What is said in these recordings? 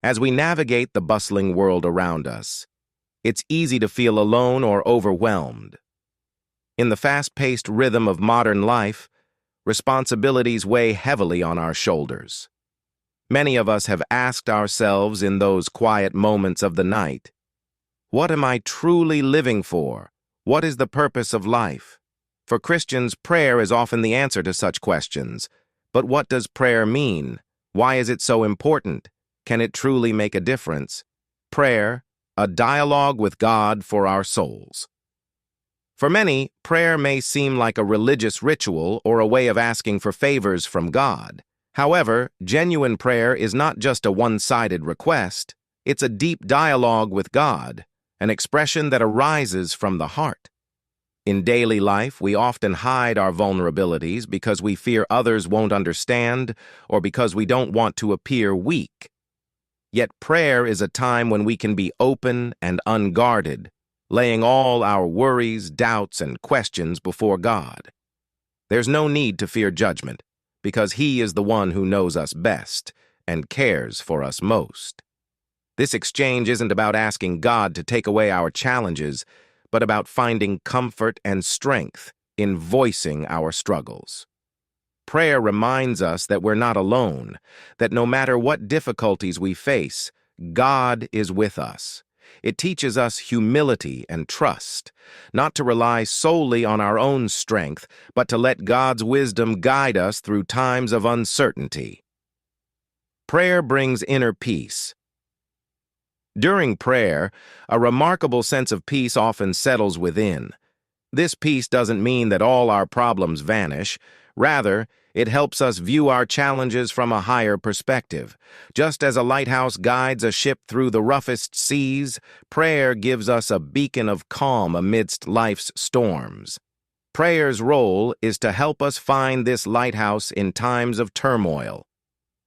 As we navigate the bustling world around us, it's easy to feel alone or overwhelmed. In the fast-paced rhythm of modern life, responsibilities weigh heavily on our shoulders. Many of us have asked ourselves in those quiet moments of the night, what am I truly living for? What is the purpose of life? For Christians, prayer is often the answer to such questions. But what does prayer mean? Why is it so important? Can it truly make a difference? Prayer, a dialogue with God for our souls. For many, prayer may seem like a religious ritual or a way of asking for favors from God. However, genuine prayer is not just a one-sided request. It's a deep dialogue with God, an expression that arises from the heart. In daily life, we often hide our vulnerabilities because we fear others won't understand or because we don't want to appear weak. Yet prayer is a time when we can be open and unguarded, laying all our worries, doubts, and questions before God. There's no need to fear judgment, because He is the one who knows us best and cares for us most. This exchange isn't about asking God to take away our challenges, but about finding comfort and strength in voicing our struggles. Prayer reminds us that we're not alone, that no matter what difficulties we face, God is with us. It teaches us humility and trust, not to rely solely on our own strength, but to let God's wisdom guide us through times of uncertainty. Prayer brings inner peace. During prayer, a remarkable sense of peace often settles within. This peace doesn't mean that all our problems vanish. Rather, it helps us view our challenges from a higher perspective. Just as a lighthouse guides a ship through the roughest seas, prayer gives us a beacon of calm amidst life's storms. Prayer's role is to help us find this lighthouse in times of turmoil.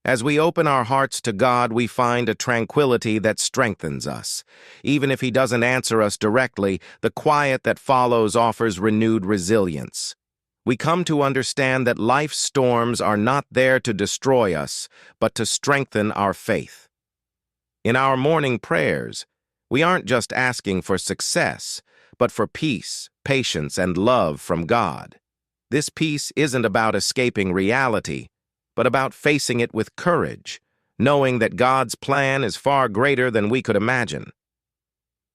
As we open our hearts to God, we find a tranquility that strengthens us. Even if He doesn't answer us directly, the quiet that follows offers renewed resilience. We come to understand that life's storms are not there to destroy us, but to strengthen our faith. In our morning prayers, we aren't just asking for success, but for peace, patience, and love from God. This peace isn't about escaping reality, but about facing it with courage, knowing that God's plan is far greater than we could imagine.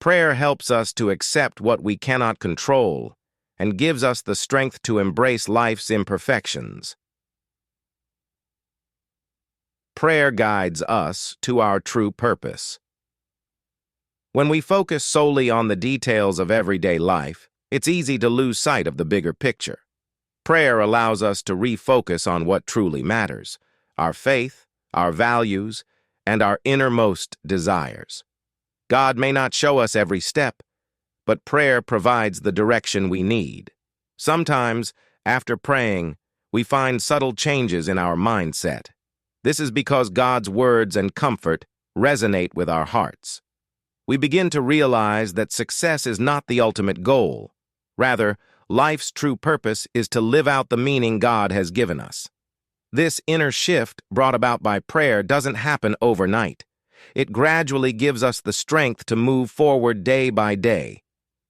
Prayer helps us to accept what we cannot control and gives us the strength to embrace life's imperfections. Prayer guides us to our true purpose. When we focus solely on the details of everyday life, it's easy to lose sight of the bigger picture. Prayer allows us to refocus on what truly matters: our faith, our values, and our innermost desires. God may not show us every step, but prayer provides the direction we need. Sometimes, after praying, we find subtle changes in our mindset. This is because God's words and comfort resonate with our hearts. We begin to realize that success is not the ultimate goal. Rather, life's true purpose is to live out the meaning God has given us. This inner shift brought about by prayer doesn't happen overnight. It gradually gives us the strength to move forward day by day.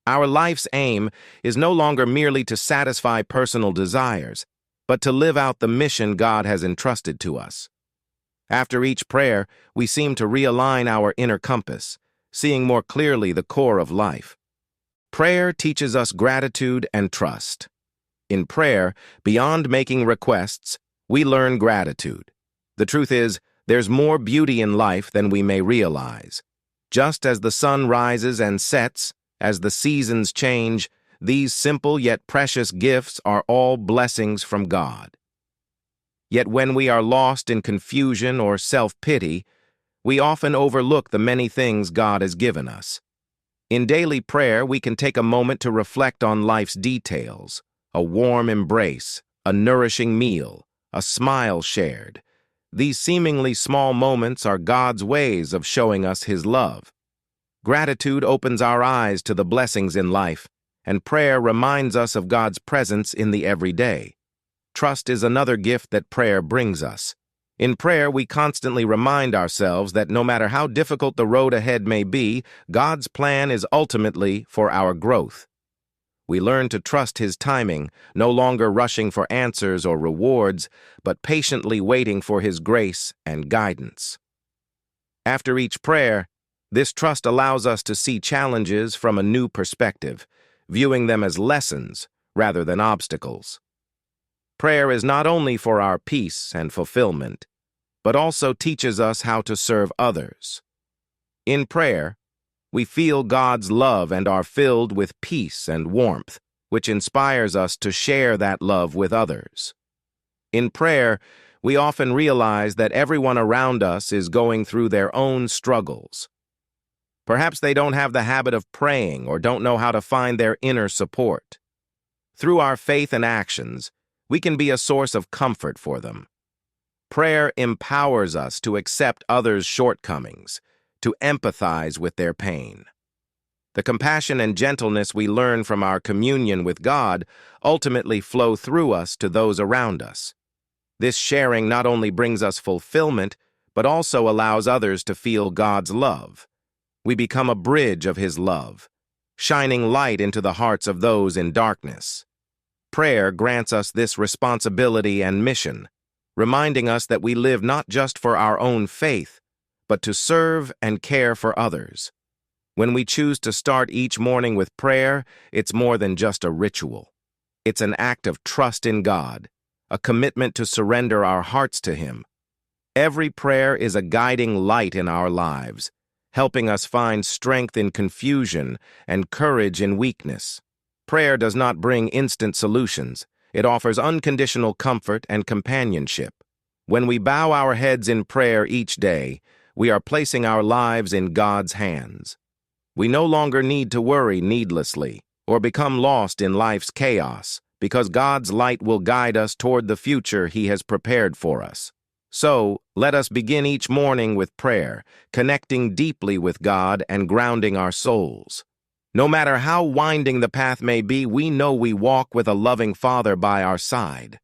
Our life's aim is no longer merely to satisfy personal desires, but to live out the mission God has entrusted to us. After each prayer, we seem to realign our inner compass, seeing more clearly the core of life. Prayer teaches us gratitude and trust. In prayer, beyond making requests, we learn gratitude. The truth is, there's more beauty in life than we may realize. Just as the sun rises and sets, as the seasons change, these simple yet precious gifts are all blessings from God. Yet when we are lost in confusion or self-pity, we often overlook the many things God has given us. In daily prayer, we can take a moment to reflect on life's details: a warm embrace, a nourishing meal, a smile shared. These seemingly small moments are God's ways of showing us His love. Gratitude opens our eyes to the blessings in life, and prayer reminds us of God's presence in the everyday. Trust is another gift that prayer brings us. In prayer, we constantly remind ourselves that no matter how difficult the road ahead may be, God's plan is ultimately for our growth. We learn to trust His timing, no longer rushing for answers or rewards, but patiently waiting for His grace and guidance. After each prayer, this trust allows us to see challenges from a new perspective, viewing them as lessons rather than obstacles. Prayer is not only for our peace and fulfillment, but also teaches us how to serve others. In prayer, we feel God's love and are filled with peace and warmth, which inspires us to share that love with others. In prayer, we often realize that everyone around us is going through their own struggles. Perhaps they don't have the habit of praying or don't know how to find their inner support. Through our faith and actions, we can be a source of comfort for them. Prayer empowers us to accept others' shortcomings, to empathize with their pain. The compassion and gentleness we learn from our communion with God ultimately flow through us to those around us. This sharing not only brings us fulfillment, but also allows others to feel God's love. We become a bridge of His love, shining light into the hearts of those in darkness. Prayer grants us this responsibility and mission, reminding us that we live not just for our own faith, but to serve and care for others. When we choose to start each morning with prayer, it's more than just a ritual. It's an act of trust in God, a commitment to surrender our hearts to Him. Every prayer is a guiding light in our lives, helping us find strength in confusion and courage in weakness. Prayer does not bring instant solutions. It offers unconditional comfort and companionship. When we bow our heads in prayer each day, we are placing our lives in God's hands. We no longer need to worry needlessly or become lost in life's chaos, because God's light will guide us toward the future He has prepared for us. So, let us begin each morning with prayer, connecting deeply with God and grounding our souls. No matter how winding the path may be, we know we walk with a loving Father by our side.